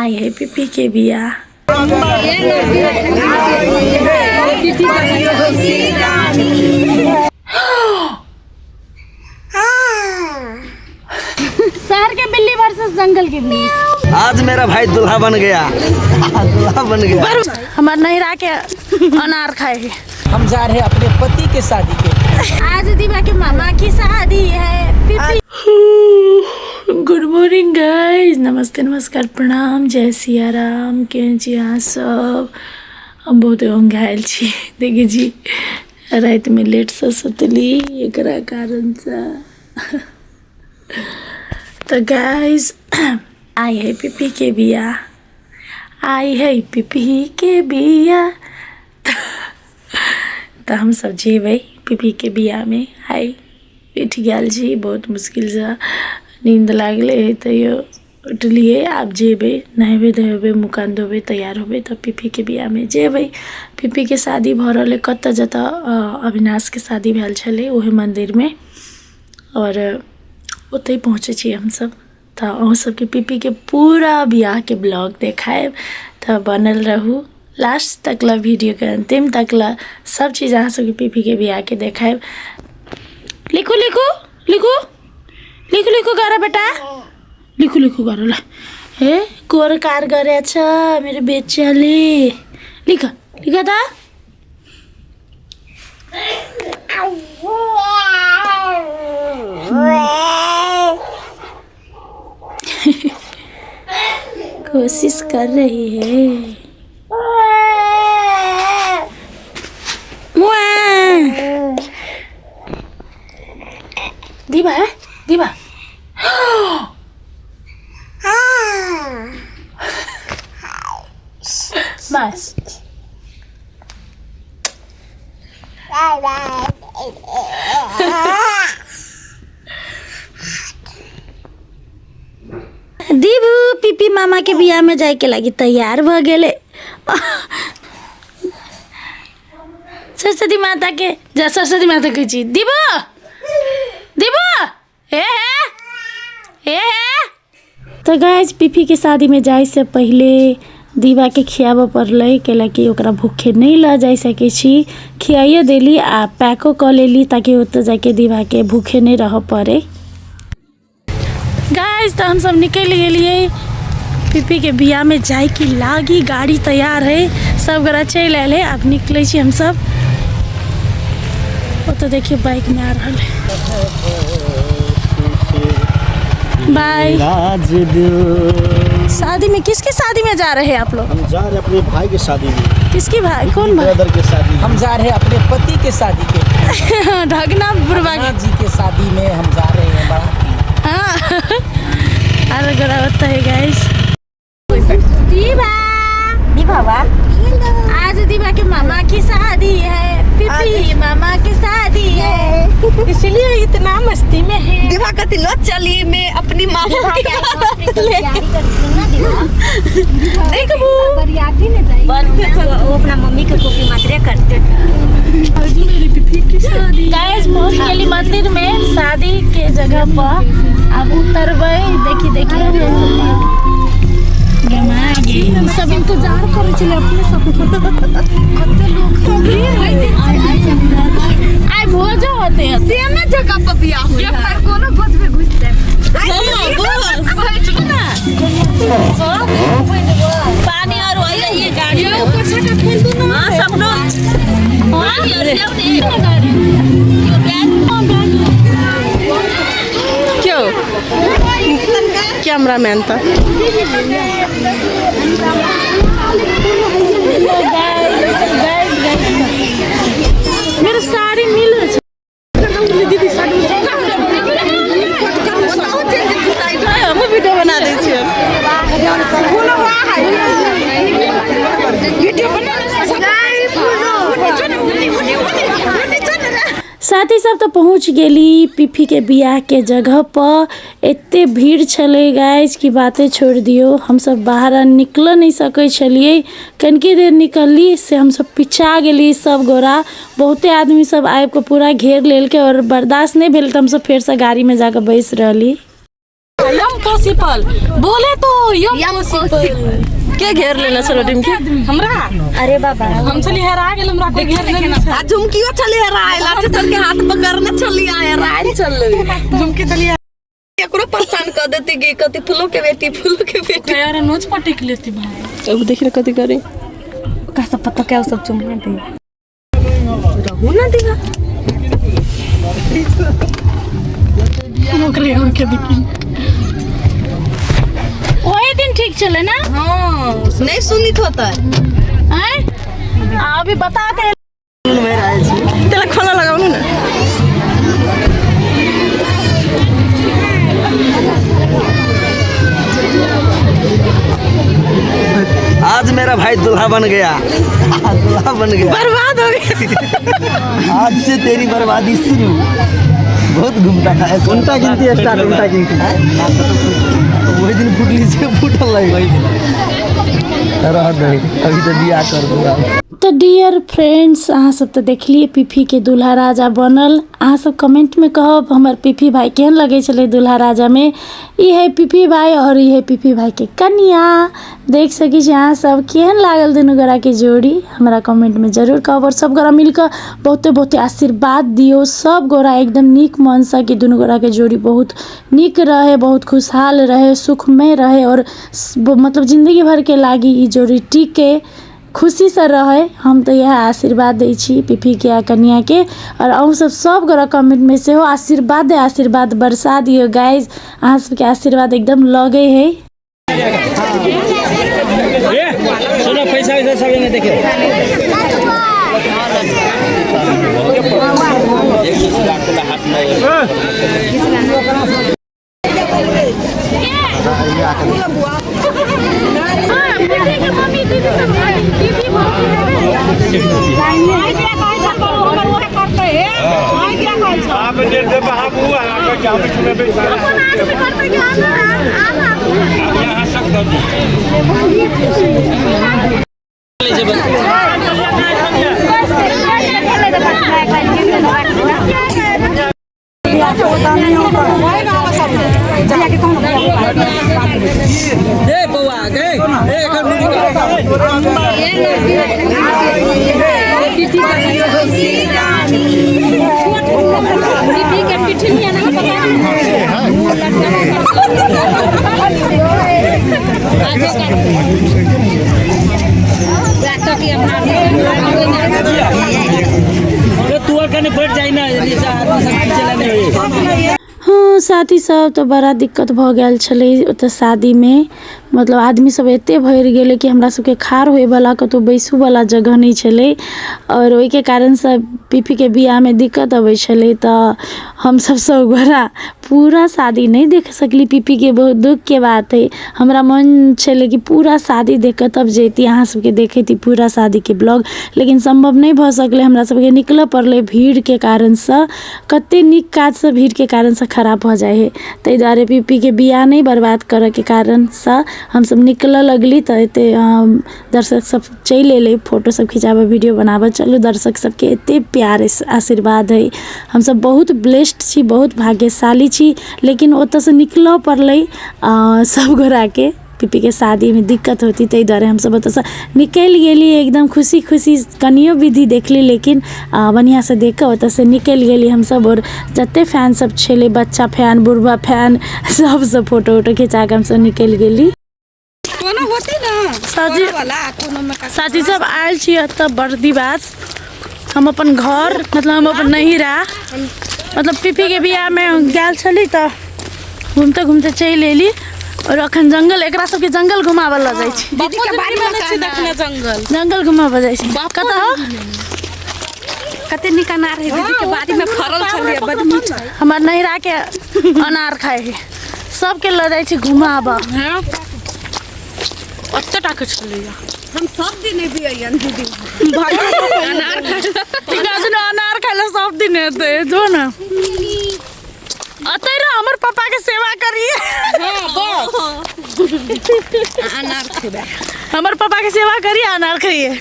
आई है पीपी के बिया। शहर के बिल्ली वर्सेस जंगल के बिल्ली। आज मेरा भाई दूल्हा बन गया। दूल्हा बन गया। हमारे नहिरा के अनार खाए। हम जा रहे हैं अपने पति के शादी के। आज दीवा के मामा की शादी है। पीपी गुड मॉर्निंग गाइस, नमस्ते नमस्कार प्रणाम, जय सिया राम। केहन छी अहाँ सब? हम बहुत घायल छी। देखिए जी, रात में लेट से सुतली एकरा कारण से। तो गाइस आई है पीपी के बिया, आई है पीपी के बिया। तो हम सब जेबै पीपी के बिया में। आई उठ गया जी, बहुत मुश्किल से नींद लागले तैयो उठलिए। आब जेबै, नहेबै धोबै, मुँह कान धोबै, तैयार होबै तब पीपी के बिया में जेबै। पीपी के शादी भऽ रहल है कतऽ जतऽ अविनाश के शादी भेल छलै ओहे मंदिर में, और ओतै पहुँचे छी हम सब। तो अहूँ सबके पीपी के पूरा बियाह के ब्लॉग देखाएब, तो बनल रहू लास्ट तक ला, वीडियो के अंतिम तक ला। सब चीज़ अहाँ सबके पीपी के बियाह के देखाएब। लिखू लिखू लिखू लिखू लिखू गारा बेटा, लिखू लिखू गारा ला। हे कोर कार गरे छ मेरे बेचाली। लिखा लिखा था। कोशिश कर रही है। दीवा है दीवा। बस दीबू पीपी मामा के बियाह में जाए के लगी तैयार भ गेले। सरस्वती माता के जा, सरस्वती माता के जी दीबू दीबू हे हे। तो गाइस पीपी के शादी में जाए से पहले दीवा के खियाबऽ पड़लै, कैलाकि ओकरा भूखे नहीं ल जा सकै छी। खियाइए देली आ पैको क लेली ताकि ओतऽ जाके दीवा के भूखे नहीं रह पड़े। गाइस तो हम सब निकल गेलिए पीपी के बियाह में जाए की लागी। गाड़ी तैयार है, सब गोरा चल आयल है। अब निकले छी हम सब। वो तो देखिए बाइक में आ रहा है। बाय। शादी में किसकी शादी में जा रहे हैं आप लोग? हम जा रहे हैं अपने भाई की शादी में। किसकी भाई? कौन भाई? ब्रदर के शादी। हम जा रहे हैं अपने पति के शादी के। ढगना बुरबा जी के शादी में हम जा रहे हैं बाराती। हाँ अरे गोरा होता है गाइस। दीवा दीवा आज दीवा के मामा की शादी है। पीपी मामा की शादी है, इसलिए इतना मस्ती में है। दीवा कहती लो चलिए मैं अपनी मामा की वो अपना मम्मी के कॉपी मात्रे करते गाइस पहुंच गेली मंदिर में शादी के जगह पर। अब उतरबै, देखी देखी सब इंतजार करे चले अपने सब। आई भोजो होते हैं सेम जगह पर बियाह हो या फिर कोनो गोद में घुस जाए। पानी और वही ये गाड़ी ऊपर से का खोल दो ना। हां सब लोग पानी और ले गाड़ी क्यों कैमरा मैन था। मेरे साड़ी मिल दीदी साड़ी वीडियो बना दी छे। साथी सब तो पहुँच गेली पीपी के बियाह के जगह पर। एते भीड़ छले गाइस की बातें छोड़ दियो। हम सब बाहर निकल नहीं सके छलिए, कनके देर निकलली से हम सब पिछा गेली। सब गोरा बहुते आदमी सब आब के पूरा घेर लेल के और बर्दाश्त नहीं भेल तो हम सब फिर से गाड़ी में जाकर बैस रही। यम पॉसिबल बोले तो यम पॉसिबल के घेर लेना चलो टीम के हमरा अरे बाबा हम चली हरा गेल हमरा को घेर लेना आ झुमकियो चली हराए लाठी चल के हाथ पकड़ने चली आए हराए चल झुमकी चली एकरो पहचान कर देती कि कति फूलों के बेटी यार नोच पटिक लेती भाई अब देखिए कति करे का सब पता क्या सब चुम्मा दे रहू ना देगा नौकरी हो के देखी वही दिन ठीक चले ना। हां नहीं सुनित होता है अभी बता दे तेरा खोला लगाओ ना आज मेरा भाई दुल्हा बन गया। दुल्हा बन गया, बर्बाद हो गया। आज से तेरी बर्बादी शुरू। बहुत घूमता था ऐसा। उल्टा गिनती है स्टार्ट, उल्टा गिनती वही दिन फुटली से फुटल लगे अभी तो बिया कर दूंगा। तो डियर फ्रेंड्स अहाँ सब तो देखलिए पीफी के दूल्हा राजा बनल। अहाँ सब कमेंट में कहब हमार पीफी भाई केहन लगे चले दूल्हा राजा में। ये है पीफी भाई और ये है पीफी भाई के कन्या। देख सकी अहाँ सब केहन लागल दुनू गोरा के जोड़ी हमारा कमेंट में जरूर कहब। और सब गोरा मिलकर बहुते बहुते आशीर्वाद दियो। सब गोरा एकदम नीक मन से कि दुनू गोरा के जोड़ी बहुत नीक रहे, बहुत खुशहाल रहे, सुखमय रहे और मतलब जिंदगी भर के लागी ई जोड़ी टिके खुशी से रहे। हम तो यह आशीर्वाद दै छी पीफी के आ कन्या के। और अहूँ सब गोरा कमेंट में से हो आशीर्वाद बरसा दियो गाइज। अहाँ सबके आशीर्वाद एकदम लगे है। सुनो पैसा वैसा सब ने देखे हाँ साथी सब तो बड़ा दिक्कत भ गेल छले ओत शादी में। मतलब आदमी सब एते भर गेले कि हमरा सबके खार होए वाला कतो बैसू वाला जगह नहीं छले। और ओई के कारण से पीफी के बियाह में दिक्कत अबै छले तो हम सब गोरा पूरा शादी नहीं देख सकली। पीफी के बहुत दुख के बात है। हमरा मन छले कि पूरा शादी देख तब जेती अहाँ सबके देखे थी पूरा शादी के ब्लॉग, लेकिन संभव नहीं भ सकले। हमरा सबके निकल पड़ले भीड़ के कारण से। कते निक काज से भीड़ के कारण से खराब हो जाए है। तै द्वारे पीफी के बियाह नहीं बर्बाद करे के कारण से हम सब निकल लगली। तो एते दर्शक सब चल एले फोटो सब खिंचाबे वीडियो बनाबे। चलो दर्शक सबके एते प्यार आशीर्वाद है। हम सब बहुत ब्लेस्ड छी, बहुत भाग्यशाली छी। लेकिन ओत से निकल पड़ले सब गोरा के पीपी के शादी में दिक्कत होती तै द्वारे हम सब ओत से निकल गेली एकदम खुशी खुशी। कनियो विधि देखली लेकिन बढ़िया से देख के ओत से निकल गेली हम सब। और जते फैन सब छले बच्चा फैन बुढ़वा फैन सब फोटो खिंचा के हम सब निकल गेली। साथी सब आयल छी एतऽ बर्दीवास। हम अपन घर मतलब हम अपन नहिरा मतलब पीपी के बियाह में गेल छली तो घूमते घूमते चल एली। और अखन जंगल एकरा सबके जंगल घुमावे ल जाय छी। दीदी के बारी में देखना जंगल घुमावे जाय छी। कतऽ हो कते निकाना रहे दीदी के बारी में फरल छलिए बड़ मीठ। हमर नहिरा के अनार खाए है सबके ल जाय छी घुमावा। हां ओते टाके छलिए हम सब दिन भी आयन दीदी अनार खाइला सब दिन हेते जो ना अतै रे हमर पापा के सेवा करिए। हां बस अनार खेबे हमर पापा के सेवा करिए अनार खाइए।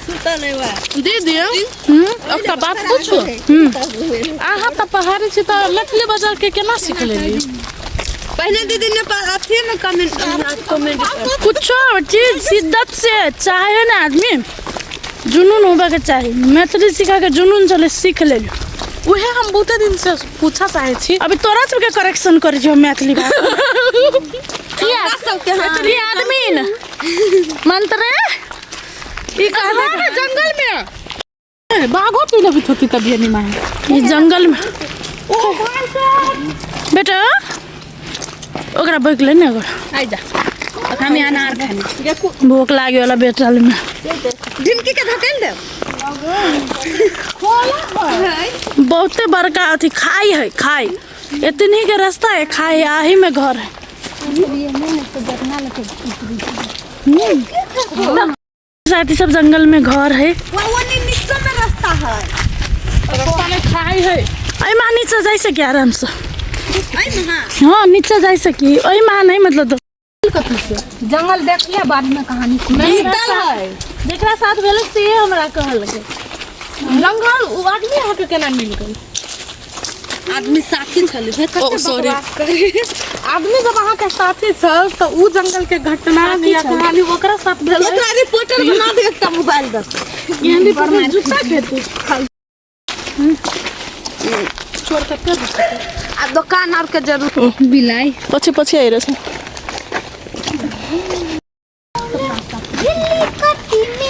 सुतल है वा दीदी एकटा बात पूछो अहाँ त पहाड़ी छी त मैथिली बाजार के केना सीख लेली? पहले दीदी ने अथी में कमेंट कुछ चीज शिद्दत से चाहे ना आदमी जुनून होबे के चाही। मैथिली सिखा के जुनून चले सीख ले। उहे हम बहुत दिन से पूछा चाहे छी। अभी तोरा सबके करेक्शन कर जो मैथिली भाषा किया सबके मैथिली आदमी न मंत्र ई कहबे अरे जंगल में बाघो पी लेबी थोती तभी नहीं मां ई जंगल में बेटा ओकरा बैक ले ने ओकरा आई जा हमें अनार खानी भूख लागे वाला बेटा में जिनकी के धकेल दे बहुते बड़का अथी खाई है खाई इतनी के रास्ता है खाई आही में घर है। साथी सब जंगल में घर है। वो नीचे में रास्ता है रास्ता में खाई है आई माँ नीचे जा सके आराम से। आई ना हाँ नीचे जा सकी ओई माँ नहीं मतलब जंगल देख लिया बाद में कहानी है जेकरा साथ भेल से हमरा कहल के जंगल उ आदमी यहाँ पे केना मिल गई। आदमी साथी छले ओ सॉरी आदमी जब अहाँ के साथी छल तो उ जंगल के घटना या कहानी ओकरा साथ भेल ओकरा रिपोर्टर बना दे एकटा मोबाइल दस यही पर जूता खेते छोड़ के कर आ दुकान और के जरूर बिलाई पछे पछे आइ रहे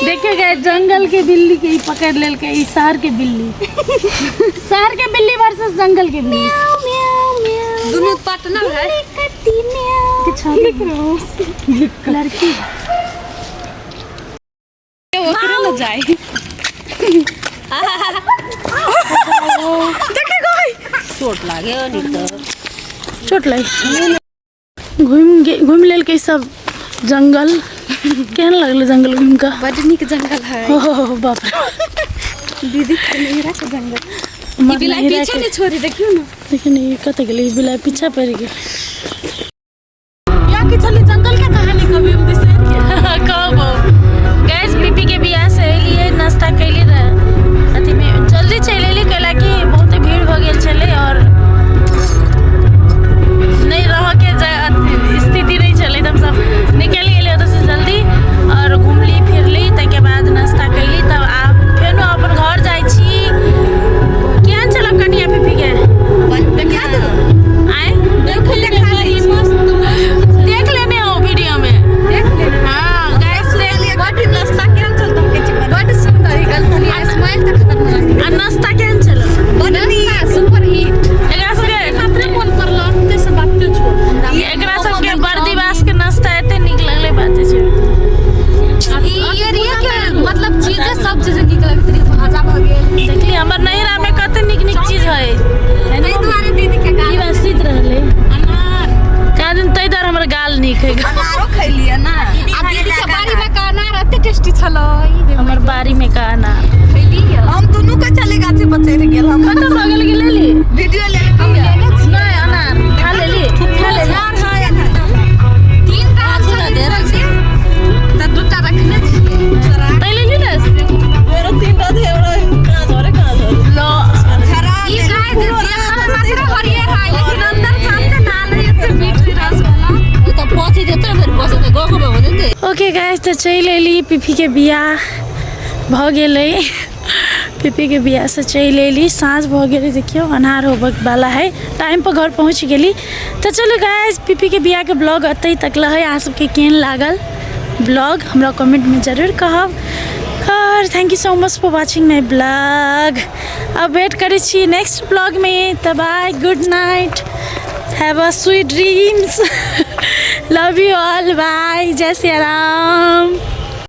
देखे गए जंगल के बिल्ली के ही पकड़ लेल के ई शहर के बिल्ली शहर के बिल्ली वर्सेस जंगल के बिल्ली दोनों पार्टनर है लड़की ओकरे न जाए देखे गई चोट लागे नहीं तो चोट लगी घूम लेल के सब जंगल केहन लगल जंगल घूम का बड़ निक जंगल है ओह बाप रे दीदी नहिरा के जंगल बिलाई पीछे नहीं छोड़ी देखियो ना लेकिन ये कत गेली बिलाई पीछा पड़ गेल या कि चली जंगल के कहानी कभी हम बिसर गए कब गैस बीपी के बियाह से लिए नाश्ता कैली रहे अथी में जल्दी चलेली कैला कि बहुत भीड़ हो गेल चले और नहीं रह के स्थिति नहीं चले एकदम सब निकल गेली ओतऽ से जल्दी और घूमली फिरली ताके बाद नाश्ता कैली तब आप फेनो अपन घर जाइ छी केहन चलो कनिया पीपी के देखा दो आए देख लेने हो वीडियो में देख लेना हाँ गैस ले बड़ नाश्ता केहन चल तुम के जीवन बड़ सुंदर है गलती स्माइल तक खतरनाक आ नाश्ता केहन चलो बड़ नीक सुपर हिट एकरा सबके खातरे मन पड़ल हमते से बात छोड़ एकरा सबके बर्दिवास के नाश्ता एते नीक लगले बाते छै ई एरिया के मतलब चीजें सब चीजें निक लगत रही भाजा भ गेल देखली हमर नैरा में कते नीक नीक चीज है नहीं तुम्हारे दीदी के ई गाल बासित रहले अनार का दिन तै दर हमर गाल नीक है अनारो खैलिए ना आ दीदी के बाड़ी में का अनार एते टेस्टी छलो हमर बारी में का ना खैलिए हम दोनों के चले गाछे बचे रह गेल हम खत्म हो गेल कि लेली वीडियो ले हम लेने छी नहीं अनार खा लेली अनार है तीन का अच्छा दे रख छी त दूटा रखने छी तै लेली ना मेरा 3टा थे एवढा का धरे लो ई गाय दे मात्र हरियर है लेकिन अंदर सामने नाल है एते मीठ रस वाला तो पहुंची देते मेरे पास तो गो गो हो देते ओके गाइस तो चल लेली पीपी के बियाह भ गेलै पीपी के बियाह से चल लेली साँझ भ गेलै देखियो अन्हार होबे वाला है टाइम पर घर पहुँच गेली तो चलो गाइस पीपी के बियाह के ब्लॉग अतै तक है अहाँ सबके केहन लागल ब्लॉग हमरा कमेंट में जरूर कहब और thank you so much for watching my blog अब वेट करै छी नेक्स्ट ब्लॉग में तो bye good night have a sweet dreams love you all bye जय श्री राम।